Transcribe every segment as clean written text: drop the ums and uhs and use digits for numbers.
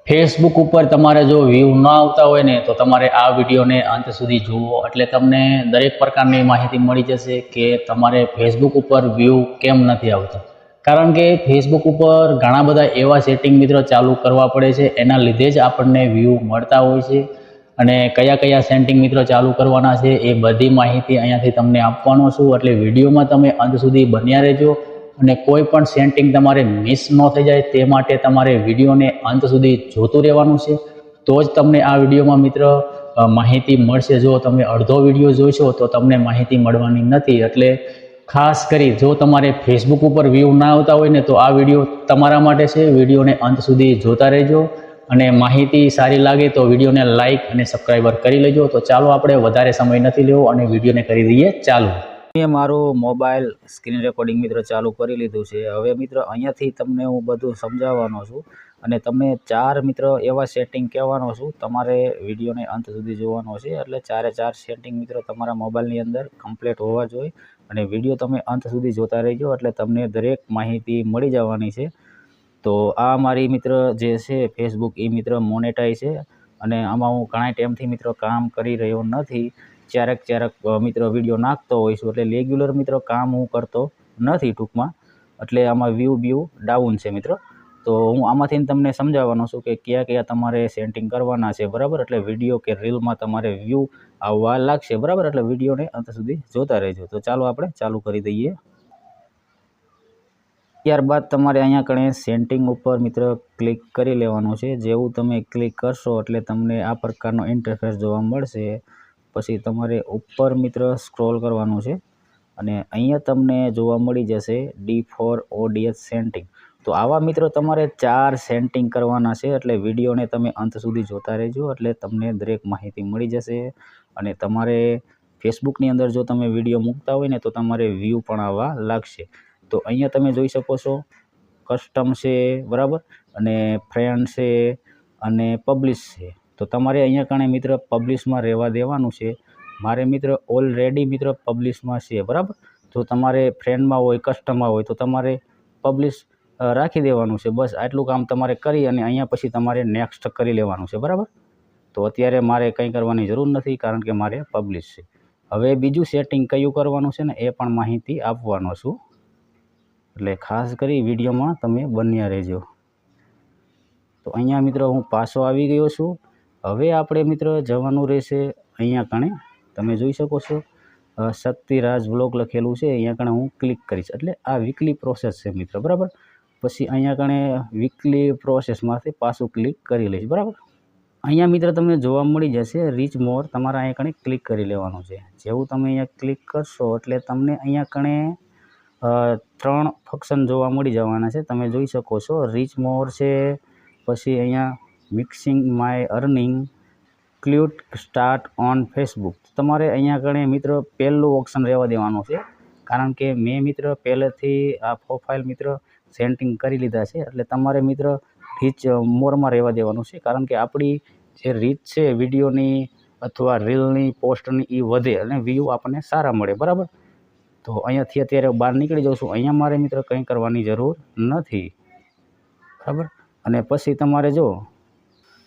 Facebook ઉપર તમારે જો વ્યૂ ન આવતા હોય ને તો તમારે આ વિડીયોને અંત સુધી જુઓ, એટલે તમને દરેક પ્રકારની માહિતી મળી જશે કે તમારે ફેસબુક ઉપર વ્યૂ કેમ નથી આવતા. કારણ કે ફેસબુક ઉપર ઘણા બધા એવા સેટિંગ મિત્રો ચાલુ કરવા પડે છે, એના લીધે જ આપણને વ્યૂ મળતા હોય છે. અને કયા કયા સેટિંગ મિત્રો ચાલુ કરવાના છે એ બધી માહિતી અહીંયાથી તમને આપવાનો છું, એટલે વિડીયોમાં તમે અંત સુધી બન્યા રહેજો. અને કોઈ પણ સેટિંગ તમારે મિસ ન થઈ જાય તે માટે તમારે વિડીયોને અંત સુધી જોતું રહેવાનું છે, તો જ તમને આ વિડીયોમાં મિત્ર માહિતી મળશે. જો તમે અડધો વિડીયો જોઈશો તો તમને માહિતી મળવાની નથી. એટલે ખાસ કરી જો તમારે ફેસબુક ઉપર વ્યૂ ના આવતા હોય ને તો આ વિડીયો તમારા માટે છે. વિડીયોને અંત સુધી જોતા રહેજો અને માહિતી સારી લાગે તો વિડીયોને લાઇક અને સબસ્ક્રાઈબર કરી લેજો. તો ચાલો આપણે વધારે સમય નથી લેવો અને વિડીયોને કરી દઈએ ચાલુ. મેં મારું મોબાઈલ સ્ક્રીન રેકોર્ડિંગ મિત્રો ચાલુ કરી લીધું છે. હવે મિત્રો અહીંયાથી તમને હું બધું સમજાવવાનો છું અને તમને 4 મિત્રો એવા સેટિંગ કહેવાનો છું. તમારે વિડીયોને અંત સુધી જોવાનો છે, એટલે 4 સેટિંગ મિત્રો તમારા મોબાઈલની અંદર કમ્પ્લીટ હોવા જોઈએ અને વિડીયો તમે અંત સુધી જોતા રહેજો, એટલે તમને દરેક માહિતી મળી જવાની છે. તો આ મારી મિત્ર જે છે ફેસબુક એ મિત્ર મોનેટાઈઝ છે અને આમાં હું ઘણા ટાઈમથી મિત્રો કામ કરી રહ્યો નથી. ક્યારેક મિત્રો વિડીયો નાખતો હોઈશું, એટલે રેગ્યુલર મિત્રો કામ હું કરતો નથી ટૂંકમાં, એટલે આમાં વ્યૂ ડાઉન છે મિત્રો. તો હું આમાંથી તમને સમજાવવાનો છું કે કયા તમારે સેટિંગ કરવાના છે, બરાબર. એટલે વિડીયો કે રીલમાં તમારે વ્યૂ આવવા લાગશે, બરાબર. એટલે વિડીયોને અંત સુધી જોતા રહેજો. તો ચાલો આપણે ચાલુ કરી દઈએ. ત્યારબાદ તમારે અહીંયા કણે સેટિંગ ઉપર મિત્ર ક્લિક કરી લેવાનું છે. જેવું તમે ક્લિક કરશો એટલે તમને આ પ્રકારનો ઇન્ટરફેસ જોવા મળશે. પછી તમારે ઉપર મિત્ર સ્ક્રોલ કરવાનું છે અને અહીંયા તમને જોવા મળી જશે D4 ODS સેટિંગ. તો આવા મિત્રો તમારે 4 સેટિંગ કરવાના છે, એટલે વિડીયોને તમે અંત સુધી જોતા રહેજો, એટલે તમને દરેક માહિતી મળી જશે. અને તમારે ફેસબુકની અંદર જો તમે વિડીયો મૂકતા હોય ને તો તમારે વ્યૂ પણ આવવા લાગશે. તો અહીંયા તમે જોઈ શકો છો કસ્ટમ છે, બરાબર, અને ફ્રેન્ડ છે અને પબ્લિશ છે. તો તમારે અહીંયા કણે મિત્ર પબ્લિશમાં રહેવા દેવાનું છે. મારે મિત્ર ઓલરેડી મિત્ર પબ્લિશમાં છે, બરાબર. જો તમારે ફ્રેન્ડમાં હોય, કસ્ટમમાં હોય તો તમારે પબ્લિશ રાખી દેવાનું છે. બસ આટલું કામ તમારે કરી અને અહીંયા પછી તમારે નેક્સ્ટ કરી લેવાનું છે, બરાબર. તો અત્યારે મારે કંઈ કરવાની જરૂર નથી કારણ કે મારે પબ્લિશ છે. હવે બીજું સેટિંગ કયું કરવાનું છે ને એ પણ માહિતી આપવાનો છું, એટલે ખાસ કરી વિડીયોમાં તમે બન્યા રહેજો. તો અહીંયા મિત્રો હું પાછો આવી ગયો છું. હવે આપણે મિત્રો જવાનું રહેશે અહીંયા કણે તમે જોઈ શકો છો શક્તિરાજ વ્લોગ લખેલું છે. અહીંયા કણે હું ક્લિક કરીશ એટલે આ વીકલી પ્રોસેસ છે મિત્ર, બરાબર. પછી અહીંયા કણે વીકલી પ્રોસેસમાંથી પાછું ક્લિક કરી લઈશ, બરાબર. અહીંયા મિત્ર તમને જોવા મળી જશે રીચ મોર, તમારે અહીંયા કણે ક્લિક કરી લેવાનું છે. જેવું તમે અહીંયા ક્લિક કરશો એટલે તમને અહીંયા કણે 3 ફંક્શન જોવા મળી જવાના છે. તમે જોઈ શકો છો રીચ મોર છે, પછી અહીંયા mixing my earning, click start on Facebook. તમારે અહીંયા કણે મિત્ર પહેલું ઓપ્શન રહેવા દેવાનું છે, કારણ કે મેં મિત્ર પહેલેથી આ પ્રોફાઇલ મિત્ર સેટિંગ કરી લીધા છે, એટલે તમારે મિત્ર રીચ મોરમાં રહેવા દેવાનું છે. કારણ કે આપણી જે રીચ છે વિડીયોની અથવા રીલની પોસ્ટની એ વધે અને વ્યૂ આપણને સારા મળે, બરાબર. તો અહીંયાથી અત્યારે બહાર નીકળી જાઉં છું. અહીંયા મારે મિત્ર કંઈ કરવાની જરૂર નથી, બરાબર. અને પછી તમારે જો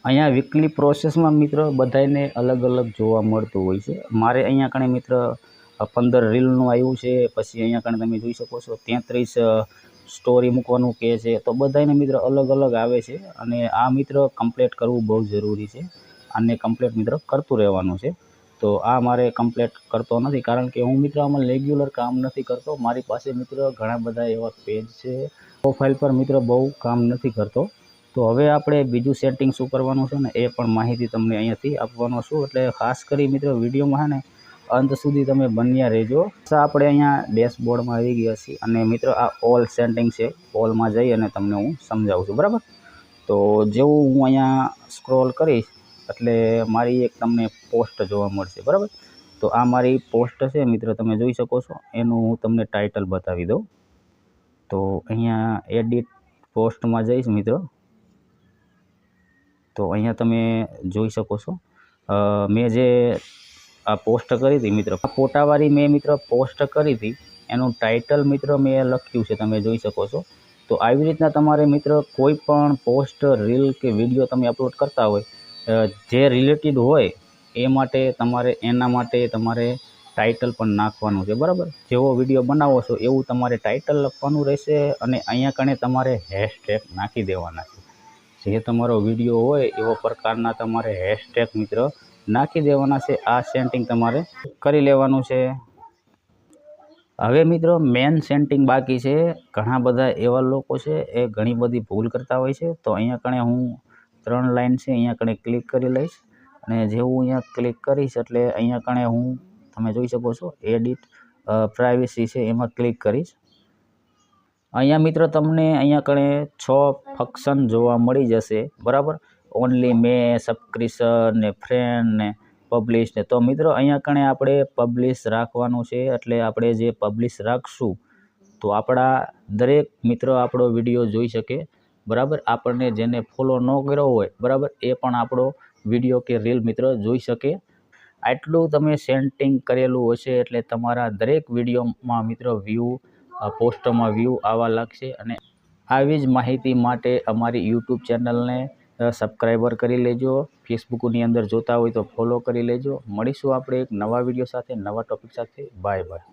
અહીંયા વીકલી પ્રોસેસમાં મિત્ર બધાને અલગ અલગ જોવા મળતું હોય છે. મારે અહીંયા કણે મિત્ર 15 રીલનું આવ્યું છે. પછી અહીંયા કણે તમે જોઈ શકો છો 33 સ્ટોરી મૂકવાનું કહે છે. તો બધાને મિત્ર અલગ અલગ આવે છે અને આ મિત્ર કમ્પ્લીટ કરવું બહુ જરૂરી છે. આને કમ્પ્લીટ મિત્ર કરતું રહેવાનું છે. તો આ મારે કમ્પ્લીટ કરતો નથી કારણ કે હું મિત્ર આમાં રેગ્યુલર કામ નથી કરતો. મારી પાસે મિત્ર ઘણા બધા એવા પેજ છે, પ્રોફાઇલ પર મિત્ર બહુ કામ નથી કરતો. તો હવે આપણે બીજું સેટિંગ શું કરવાનું છે ને એ પણ માહિતી તમને અહીંયાથી આપવાનો છું, એટલે ખાસ કરી મિત્રો વિડીયોમાં છે ને અંત સુધી તમે બન્યા રહેજો. આપણે અહીંયા ડેશબોર્ડમાં આવી ગયા છીએ અને મિત્રો આ ઓલ સેટિંગ છે, ઓલમાં જઈ અને તમને હું સમજાવું છું, બરાબર. તો જેવું હું અહીંયા સ્ક્રોલ કરીશ એટલે મારી એક તમને પોસ્ટ જોવા મળશે, બરાબર. તો આ મારી પોસ્ટ છે મિત્ર, તમે જોઈ શકો છો. એનું હું તમને ટાઇટલ બતાવી દઉં. તો અહીંયા એડિટ પોસ્ટમાં જઈશ મિત્રો, તો અહીંયા તમે જોઈ શકો છો મેં જે આ પોસ્ટ કરી હતી મિત્ર, આ ફોટાવાળી મેં મિત્ર પોસ્ટ કરી હતી. એનું ટાઇટલ મિત્ર મેં લખ્યું છે, તમે જોઈ શકો છો તો આવી રીતના તમારે મિત્ર કોઈ પણ પોસ્ટ, રીલ કે વિડીયો તમે અપલોડ કરતા હોય જે રિલેટેડ હોય એ માટે એના માટે તમારે ટાઇટલ પણ નાખવાનું છે, બરાબર. જેવો વિડીયો બનાવો છો એવું તમારે ટાઇટલ લખવાનું રહેશે અને અહીંયા કણે તમારે હેશટેગ નાખી દેવાના છે. જે તમારો વિડીયો હોય એવો પ્રકારના તમારે હેશટેગ મિત્ર નાખી દેવાના છે. આ સેટિંગ તમારે કરી લેવાનું છે. હવે મિત્રો મેન સેટિંગ બાકી છે. ઘણા બધા એવા લોકો છે એ ઘણી બધી ભૂલ કરતા હોય છે. તો અહીંયા કણે હું 3 લાઈન છે અહીંયા કણે ક્લિક કરી લઈશ અને જેવું અહીંયા ક્લિક કરીશ એટલે અહીંયા કણે હું તમે જોઈ શકો છો એડિટ પ્રાઇવસી છે એમાં ક્લિક કરીશ. અહીંયા મિત્રો તમને અહીંયા કણે 6 ફંક્શન જોવા મળી જશે, બરાબર. ઓનલી મે, સબસ્ક્રિપ્શન ને ફ્રેન્ડ ને પબ્લિશ ને. તો મિત્રો અહીંયા કણે આપણે પબ્લિશ રાખવાનું છે. એટલે આપણે જે પબ્લિશ રાખશું તો આપણા દરેક મિત્રો આપણો વિડીયો જોઈ શકે, બરાબર. આપણને જેને ફોલો ન કર્યો હોય, બરાબર, એ પણ આપણો વિડીયો કે રીલ મિત્ર જોઈ શકે. આટલું તમે સેટિંગ કરેલું હશે એટલે તમારા દરેક વિડીયોમાં મિત્રો વ્યૂ, પોસ્ટમાં વ્યૂ આવવા લાગશે. અને આવી જ માહિતી માટે અમારી યુટ્યુબ ચેનલને સબસ્ક્રાઈબર કરી લેજો. ફેસબુકની અંદર જોતા હોય તો ફોલો કરી લેજો. મળીશું આપણે એક નવા વિડીયો સાથે, નવા ટોપિક સાથે. Bye bye.